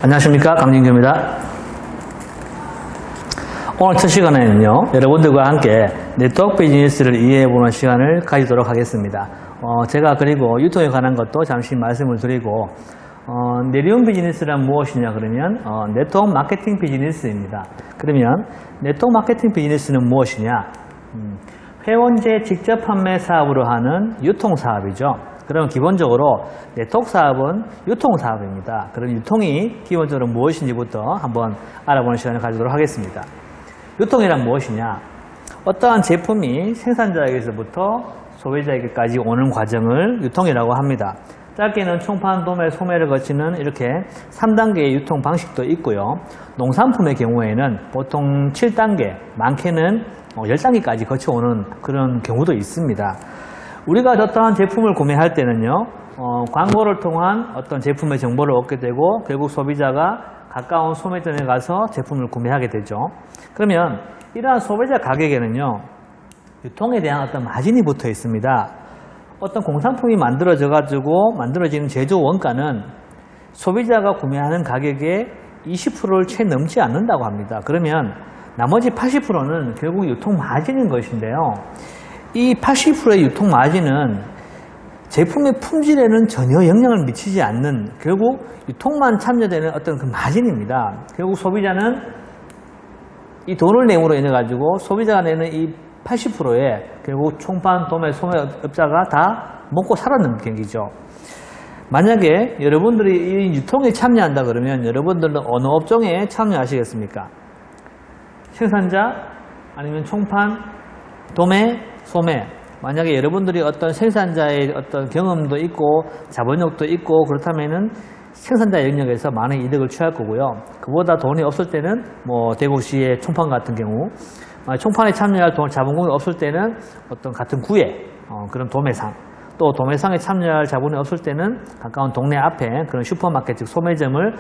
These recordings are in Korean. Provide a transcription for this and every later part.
안녕하십니까, 강진규입니다. 오늘 첫 시간에는요, 여러분들과 함께 네트워크 비즈니스를 이해해보는 시간을 가지도록 하겠습니다. 제가 그리고 유통에 관한 것도 잠시 말씀을 드리고, 내리온 비즈니스란 무엇이냐 그러면 네트워크 마케팅 비즈니스입니다. 그러면 네트워크 마케팅 비즈니스는 무엇이냐? 회원제 직접 판매 사업으로 하는 유통 사업이죠. 그럼 기본적으로 네트워크 사업은 유통 사업입니다. 그럼 유통이 기본적으로 무엇인지부터 한번 알아보는 시간을 가지도록 하겠습니다. 유통이란 무엇이냐? 어떠한 제품이 생산자에게서부터 소비자에게까지 오는 과정을 유통이라고 합니다. 짧게는 총판, 도매, 소매를 거치는 이렇게 3단계의 유통 방식도 있고요. 농산품의 경우에는 보통 7단계, 많게는 10단계까지 거쳐오는 그런 경우도 있습니다. 우리가 어떠한 제품을 구매할 때는요, 광고를 통한 어떤 제품의 정보를 얻게 되고 결국 소비자가 가까운 소매점에 가서 제품을 구매하게 되죠. 그러면 이러한 소비자 가격에는요, 유통에 대한 어떤 마진이 붙어 있습니다. 어떤 공산품이 만들어지는 제조 원가는 소비자가 구매하는 가격의 20%를 채 넘지 않는다고 합니다. 그러면 나머지 80%는 결국 유통 마진인 것인데요. 이 80%의 유통 마진은 제품의 품질에는 전혀 영향을 미치지 않는, 결국 유통만 참여되는 어떤 그 마진입니다. 결국 소비자는 이 돈을 내므로 인해 가지고 소비자가 내는 이 80%에 결국 총판, 도매, 소매업자가 다 먹고 살았는 경기죠. 만약에 여러분들이 이 유통에 참여한다 그러면 여러분들은 어느 업종에 참여하시겠습니까? 생산자, 아니면 총판, 도매, 소매. 만약에 여러분들이 어떤 생산자의 어떤 경험도 있고 자본력도 있고 그렇다면은 생산자 영역에서 많은 이득을 취할 거고요. 그보다 돈이 없을 때는 뭐 대구시의 총판 같은 경우, 총판에 참여할 자본금이 없을 때는 어떤 같은 구에 그런 도매상, 또 도매상에 참여할 자본이 없을 때는 가까운 동네 앞에 그런 슈퍼마켓, 즉 소매점을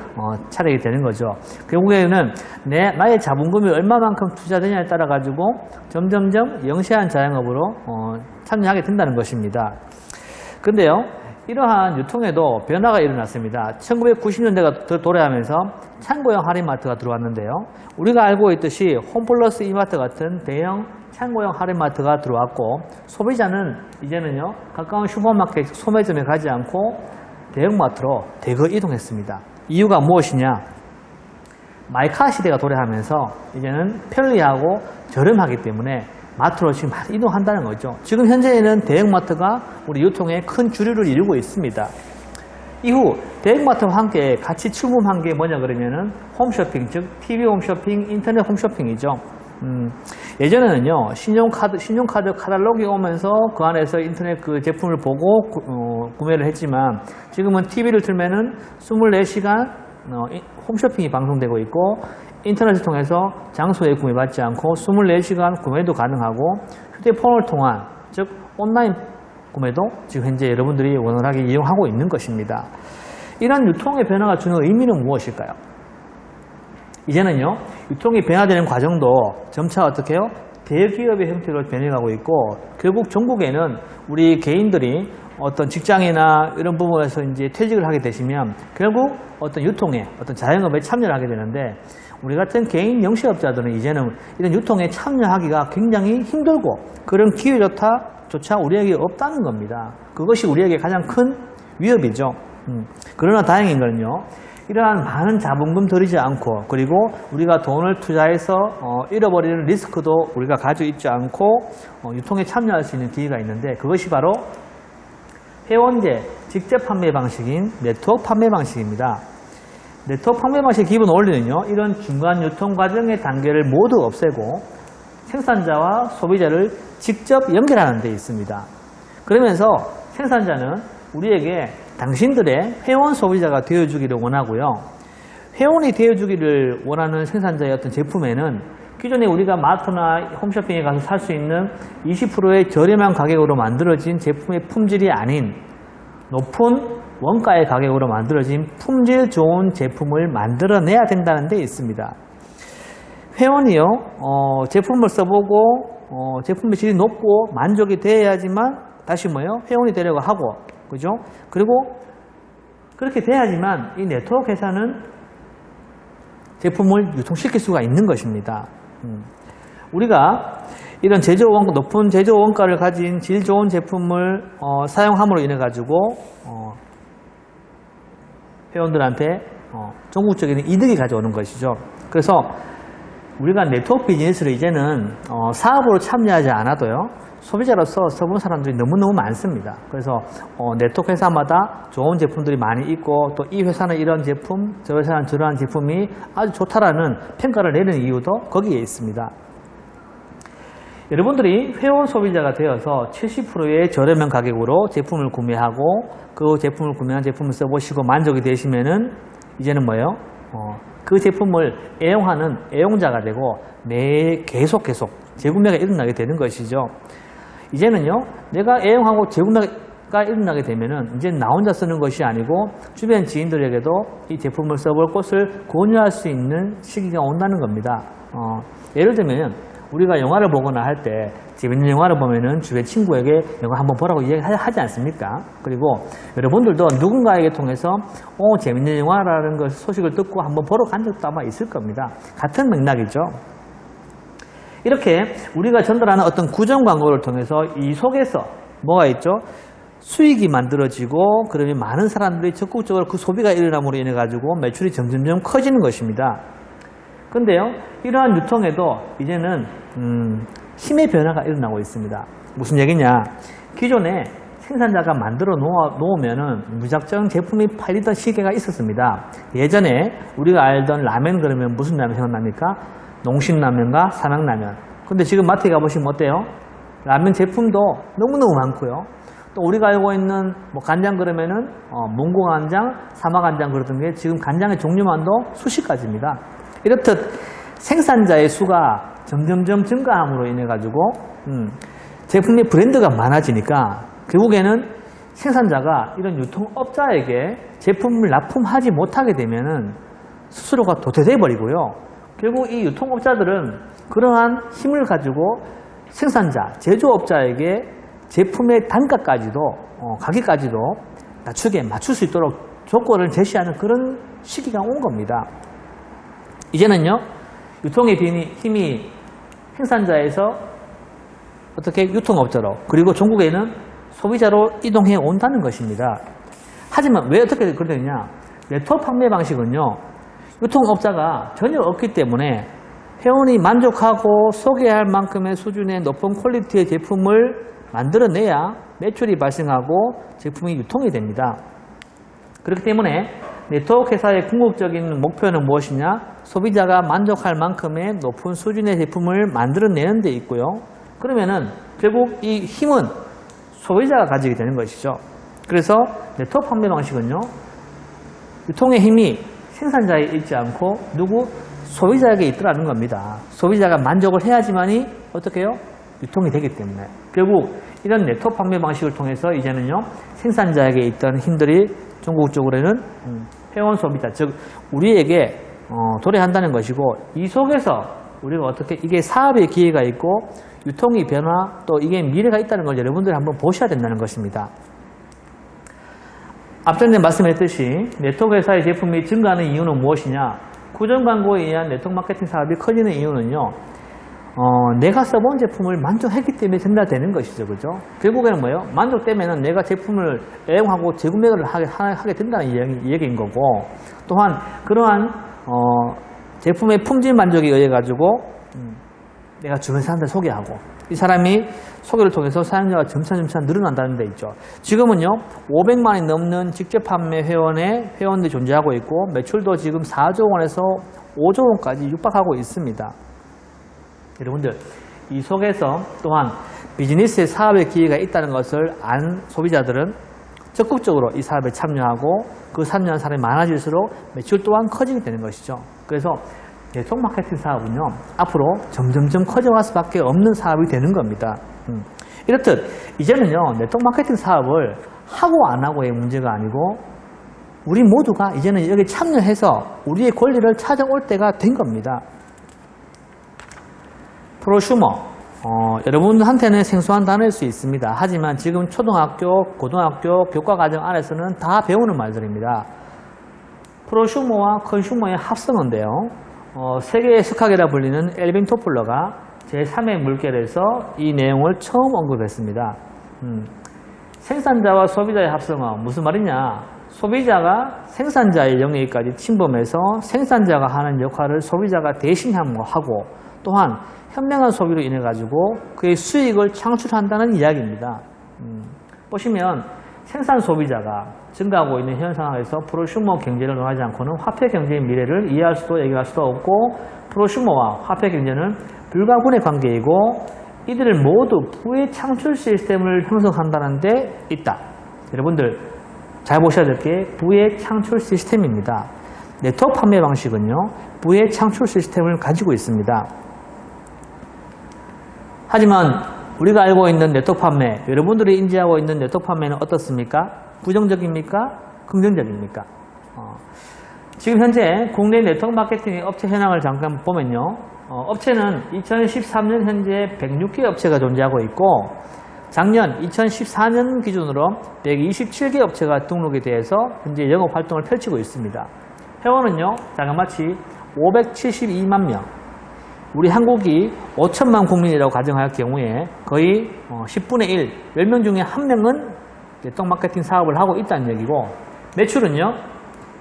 차리게 되는 거죠. 결국에는 나의 자본금이 얼마만큼 투자되냐에 따라 가지고 점점점 영세한 자영업으로 참여하게 된다는 것입니다. 근데요, 이러한 유통에도 변화가 일어났습니다. 1990년대가 도래하면서 창고형 할인마트가 들어왔는데요. 우리가 알고 있듯이 홈플러스 이마트 같은 대형 창고형 할인마트가 들어왔고, 소비자는 이제는요, 가까운 슈퍼마켓 소매점에 가지 않고 대형마트로 대거 이동했습니다. 이유가 무엇이냐? 마이카 시대가 도래하면서 이제는 편리하고 저렴하기 때문에 마트로 지금 많이 이동한다는 거죠. 지금 현재에는 대형마트가 우리 유통의 큰 주류를 이루고 있습니다. 이후 대형마트와 함께 같이 출범한 게 뭐냐 그러면은 홈쇼핑, 즉 TV 홈쇼핑, 인터넷 홈쇼핑이죠. 예전에는요, 신용카드 카탈로그가 오면서 그 안에서 인터넷 그 제품을 보고 구매를 했지만, 지금은 TV를 틀면은 24시간 홈쇼핑이 방송되고 있고, 인터넷을 통해서 장소에 구매받지 않고 24시간 구매도 가능하고, 휴대폰을 통한, 즉 온라인 구매도 지금 현재 여러분들이 원활하게 이용하고 있는 것입니다. 이런 유통의 변화가 주는 의미는 무엇일까요? 이제는요, 유통이 변화되는 과정도 점차 어떻게 해요? 대기업의 형태로 변해가고 있고, 결국 전국에는 우리 개인들이 어떤 직장이나 이런 부분에서 이제 퇴직을 하게 되시면 결국 어떤 유통에, 어떤 자영업에 참여를 하게 되는데, 우리 같은 개인 영세업자들은 이제는 이런 유통에 참여하기가 굉장히 힘들고 그런 기회조차 우리에게 없다는 겁니다. 그것이 우리에게 가장 큰 위협이죠. 그러나 다행인 건요, 이러한 많은 자본금 들이지 않고, 그리고 우리가 돈을 투자해서 잃어버리는 리스크도 우리가 가지고 있지 않고 유통에 참여할 수 있는 기회가 있는데, 그것이 바로 회원제 직접 판매 방식인 네트워크 판매 방식입니다. 네트워크 판매 방식의 기본 원리는요, 이런 중간 유통 과정의 단계를 모두 없애고 생산자와 소비자를 직접 연결하는 데 있습니다. 그러면서 생산자는 우리에게 당신들의 회원 소비자가 되어주기를 원하고요. 회원이 되어주기를 원하는 생산자의 어떤 제품에는 기존에 우리가 마트나 홈쇼핑에 가서 살 수 있는 20%의 저렴한 가격으로 만들어진 제품의 품질이 아닌 높은 원가의 가격으로 만들어진 품질 좋은 제품을 만들어내야 된다는 데 있습니다. 회원이요, 제품을 써보고 제품의 질이 높고 만족이 돼야지만 다시 회원이 되려고 하고, 그죠? 그리고 그렇게 돼야지만 이 네트워크 회사는 제품을 유통시킬 수가 있는 것입니다. 우리가 이런 높은 제조 원가를 가진 질 좋은 제품을 사용함으로 인해 가지고 회원들한테 전국적인 이득이 가져오는 것이죠. 그래서 우리가 네트워크 비즈니스를 이제는 사업으로 참여하지 않아도요, 소비자로서 써본 사람들이 너무너무 많습니다. 그래서 네트워크 회사마다 좋은 제품들이 많이 있고, 또 이 회사는 이런 제품, 저 회사는 저러한 제품이 아주 좋다라는 평가를 내는 이유도 거기에 있습니다. 여러분들이 회원 소비자가 되어서 70%의 저렴한 가격으로 제품을 구매하고, 그 제품을 구매한 제품을 써보시고 만족이 되시면은 이제는 뭐예요? 그 제품을 애용하는 애용자가 되고 매일 계속 재구매가 일어나게 되는 것이죠. 이제는요, 내가 애용하고 재구매가 일어나게 되면은 이제 나 혼자 쓰는 것이 아니고 주변 지인들에게도 이 제품을 써볼 것을 권유할 수 있는 시기가 온다는 겁니다. 예를 들면 우리가 영화를 보거나 할 때 재밌는 영화를 보면은 주변 친구에게 영화 한번 보라고 이야기하지 않습니까? 그리고 여러분들도 누군가에게 통해서 재밌는 영화라는 걸 소식을 듣고 한번 보러 간 적도 아마 있을 겁니다. 같은 맥락이죠. 이렇게 우리가 전달하는 어떤 구정 광고를 통해서 이 속에서 뭐가 있죠? 수익이 만들어지고, 그러면 많은 사람들이 적극적으로 그 소비가 일어남으로 인해 가지고 매출이 점점점 커지는 것입니다. 근데요, 이러한 유통에도 이제는 힘의 변화가 일어나고 있습니다. 무슨 얘기냐? 기존에 생산자가 만들어 놓으면은 무작정 제품이 팔리던 시기가 있었습니다. 예전에 우리가 알던 라면 그러면 무슨 라면 생각납니까? 농심라면과 삼양라면. 근데 지금 마트에 가보시면 어때요? 라면 제품도 너무너무 많고요. 또 우리가 알고 있는 뭐 간장 그러면은 몽고간장, 사마간장 그러던 게 지금 간장의 종류만도 수십 가지입니다. 이렇듯 생산자의 수가 점점점 증가함으로 인해 가지고 제품의 브랜드가 많아지니까 결국에는 생산자가 이런 유통업자에게 제품을 납품하지 못하게 되면은 스스로가 도태돼 버리고요. 결국 이 유통업자들은 그러한 힘을 가지고 생산자, 제조업자에게 제품의 단가까지도 가격까지도 낮추게 맞출 수 있도록 조건을 제시하는 그런 시기가 온 겁니다. 이제는요, 유통의 힘이 생산자에서 어떻게 유통업자로, 그리고 전국에는 소비자로 이동해 온다는 것입니다. 하지만 왜 어떻게 그러느냐? 네트워크 판매 방식은요, 유통업자가 전혀 없기 때문에 회원이 만족하고 소개할 만큼의 수준의 높은 퀄리티의 제품을 만들어내야 매출이 발생하고 제품이 유통이 됩니다. 그렇기 때문에 네트워크 회사의 궁극적인 목표는 무엇이냐? 소비자가 만족할 만큼의 높은 수준의 제품을 만들어내는 데 있고요. 그러면은 결국 이 힘은 소비자가 가지게 되는 것이죠. 그래서 네트워크 판매 방식은요, 유통의 힘이 생산자에 있지 않고 소비자에게 있더라는 겁니다. 소비자가 만족을 해야지만이 어떻게 해요? 유통이 되기 때문에. 결국 이런 네트워크 판매 방식을 통해서 이제는요, 생산자에게 있던 힘들이 전국적으로는 회원 소비자, 즉 우리에게 도래한다는 것이고, 이 속에서 우리가 어떻게 이게 사업의 기회가 있고 유통의 변화, 또 이게 미래가 있다는 걸 여러분들이 한번 보셔야 된다는 것입니다. 앞전에 말씀했듯이 네트워크 회사의 제품이 증가하는 이유는 무엇이냐? 구전 광고에 의한 네트워크 마케팅 사업이 커지는 이유는요, 내가 써본 제품을 만족했기 때문에 전달되는 것이죠. 그죠? 결국에는 뭐예요? 만족되면은 내가 제품을 애용하고 재구매를 하게 된다는 얘기인 거고, 또한 그러한 제품의 품질 만족에 의해 가지고 내가 주변 사람들 소개하고, 이 사람이 소개를 통해서 사용자가 점차 늘어난다는 데 있죠. 지금은요, 500만이 넘는 직접 판매 회원들이 존재하고 있고, 매출도 지금 4조 원에서 5조 원까지 육박하고 있습니다. 여러분들, 이 속에서 또한 비즈니스의 사업의 기회가 있다는 것을 안 소비자들은 적극적으로 이 사업에 참여하고, 그 참여한 사람이 많아질수록 매출 또한 커지게 되는 것이죠. 그래서 네트워크 마케팅 사업은요, 앞으로 점점점 커져갈 수밖에 없는 사업이 되는 겁니다. 이렇듯 이제는요, 네트워크 마케팅 사업을 하고 안 하고의 문제가 아니고 우리 모두가 이제는 여기 참여해서 우리의 권리를 찾아올 때가 된 겁니다. 프로슈머, 여러분한테는 생소한 단어일 수 있습니다. 하지만 지금 초등학교, 고등학교 교과과정 안에서는 다 배우는 말들입니다. 프로슈머와 컨슈머의 합성어인데요, 세계의 석학이라 불리는 엘빈 토플러가 제3의 물결에서 이 내용을 처음 언급했습니다. 생산자와 소비자의 합성은 무슨 말이냐? 소비자가 생산자의 영역까지 침범해서 생산자가 하는 역할을 소비자가 대신 하고 또한 현명한 소비로 인해 가지고 그의 수익을 창출한다는 이야기입니다. 보시면 생산 소비자가 증가하고 있는 현 상황에서 프로슈머 경제를 논하지 않고는 화폐 경제의 미래를 이해할 수도 얘기할 수도 없고 프로슈머와 화폐 경제는 불가분의 관계이고 이들을 모두 부의 창출 시스템을 형성한다는 데 있다. 여러분들 잘 보셔야 될 게 부의 창출 시스템입니다. 네트워크 판매 방식은요, 부의 창출 시스템을 가지고 있습니다. 하지만 우리가 알고 있는 네트워크 판매, 여러분들이 인지하고 있는 네트워크 판매는 어떻습니까? 부정적입니까? 긍정적입니까? 지금 현재 국내 네트워크 마케팅 업체 현황을 잠깐 보면요, 업체는 2013년 현재 106개 업체가 존재하고 있고 작년 2014년 기준으로 127개 업체가 등록이 돼서 현재 영업 활동을 펼치고 있습니다. 회원은요, 자그마치 572만 명. 우리 한국이 5천만 국민이라고 가정할 경우에 거의 10분의 1, 10명 중에 1명은 네트워크 마케팅 사업을 하고 있다는 얘기고, 매출은요,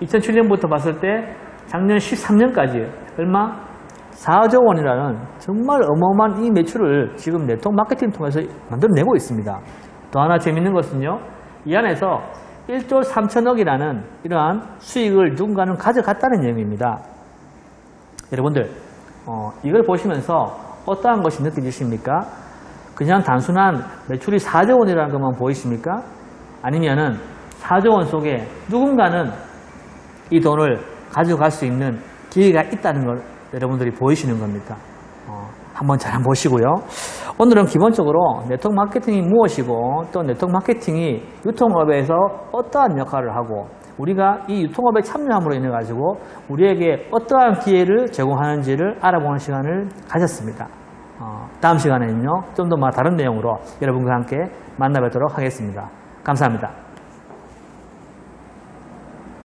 2007년부터 봤을 때 작년 13년까지 얼마? 4조 원이라는 정말 어마어마한 이 매출을 지금 네트워크 마케팅 통해서 만들어내고 있습니다. 또 하나 재밌는 것은요, 이 안에서 1조 3천억이라는 이러한 수익을 누군가는 가져갔다는 내용입니다. 여러분들, 이걸 보시면서 어떠한 것이 느껴지십니까? 그냥 단순한 매출이 4조 원이라는 것만 보이십니까? 아니면은 4조 원 속에 누군가는 이 돈을 가져갈 수 있는 기회가 있다는 걸 여러분들이 보이시는 겁니까? 한번 잘 보시고요. 오늘은 기본적으로 네트워크 마케팅이 무엇이고 또 네트워크 마케팅이 유통업에서 어떠한 역할을 하고 우리가 이 유통업에 참여함으로 인해 가지고 우리에게 어떠한 기회를 제공하는지를 알아보는 시간을 가졌습니다. 다음 시간에는요, 좀 더 다른 내용으로 여러분과 함께 만나 뵙도록 하겠습니다. 감사합니다.